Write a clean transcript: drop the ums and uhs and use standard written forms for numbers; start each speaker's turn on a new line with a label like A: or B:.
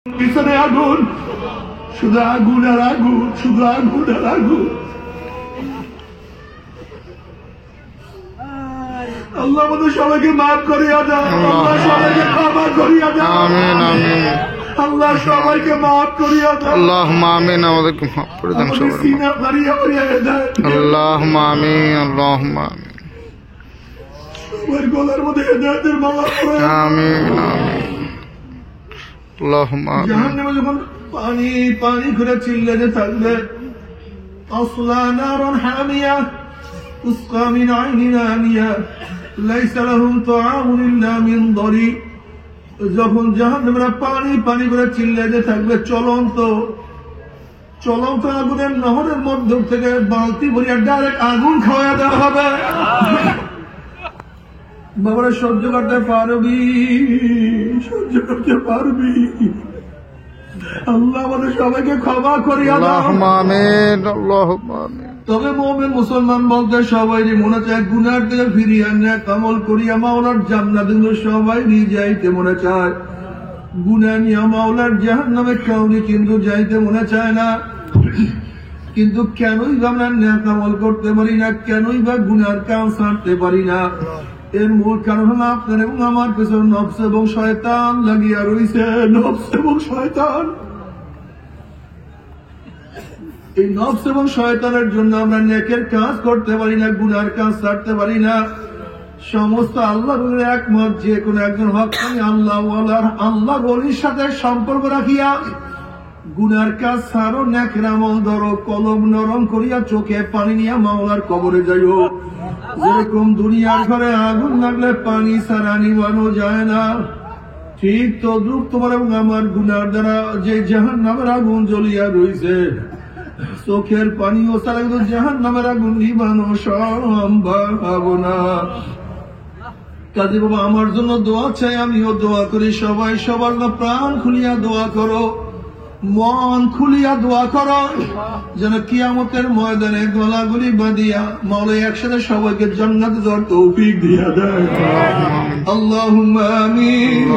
A: পিছনে আগুন, শুধু আগুন আর আগুন, শুধু আগুন আর আগুন। আল্লাহ আমাদের সবাইকে মাফ করিয়া দাও, আল্লাহ সবাইকে ক্ষমা করিয়া দাও,
B: আমিন আমিন।
A: আল্লাহ সবাইকে মাফ করিয়া দাও,
B: আল্লাহুম্মা আমিন। আমাদেরকে মাফ করে দেন
A: আমাদের
B: সবাই।
A: সিনা ফাড়িয়া ফাড়িয়া হেদায়েত দিও।
B: আল্লাহুম্মা আমিন, আল্লাহুম্মা আমিন।
A: সবার গলার মধ্যে হেদায়েতের মালা পড়ে।
B: আমিন আমিন। আল্লাহুম্মা আমিন।
A: জাহান্নামে যখন পানি পানি করে চিল্লাতে থাকবে, আসলা নারান হামিয়া তুসকা মিন আইনিন আনিয়া লাইসা লাহুম তাআমুন ইল্লা মিন দরি। যখন জাহান্নামীরা পানি পানি করে চিল্লাতে থাকবে, চলন্ত আগুনের নহরের মধ্য থেকে বালতি ভরিয়া ডাইরেক্ট আগুন খাওয়া দেওয়া হবে। বাবারা সহ্য করতে পারবি, সহ্য করতে পারবি? আল্লাহ আমাদের সবাইকে ক্ষমা করিয়া দাও।
B: আল্লাহুম্মা আমিন, আল্লাহুম্মা আমিন।
A: তবে মুমিন মুসলমান বলতে সবাই মনে চায় গুনার থেকে ফিরিয়ে নেয়, কামল করিয়া মাওলার জান্নাত সবাই নিয়ে যাইতে মনে চায়। গুনাহ নিয়ে মাওলার জাহান্নামে কাউরি কিন্তু যাইতে মনে চায় না। কিন্তু কেনই বা আমরা নেক আমল করতে পারি না, কেনই বা গুনার কাজ ছাড়তে পারি না? এর মূল কারণ হলো আপনার এবং আমার পেছনে নফস এবং শয়তান লাগিয়া রয়েছে। নফস এবং শয়তান, এই নফস এবং শয়তানের জন্য আমরা নেকের কাজ করতে পারি না, গুনার কাজ ছাড়তে পারি না। সমস্ত আল্লাহ একমত, যে কোনো একজন হক্কানি আল্লাহ আল্লাহ ওলির সাথে সম্পর্ক রাখিয়া গুনার কাজ ছাড়ো, নেকের আমল ধরো, কলম নরম করিয়া চোখে পানি নিয়া মাওলার কবরে যাইও। যেরকম দুনিয়ার ঘরে আগুন লাগলে পানি ছাড়া নিবানো যায় না, ঠিক তদ্রুপ তোমার এবং আমার গুনার দ্বারা যে জাহান্নামের আগুন জ্বলিয়া রয়েছে, চোখের পানি ও ছাড়া কিন্তু জাহান্নামের আগুন নিবানো সম্ভব না। কাজে বাবা আমার জন্য দোয়া চাই, আমিও দোয়া করি। সবাই সবার না প্রাণ খুলিয়া দোয়া করো, মন খুলিয়া দোয়া করো, যেন কিয়ামতের ময়দানে গলাগুলি বাঁধিয়া মাওলা একসাথে সবাইকে জান্নাতে যাওয়ার তৌফিক দিয়া দেয়। আল্লাহুম্মা আমিন।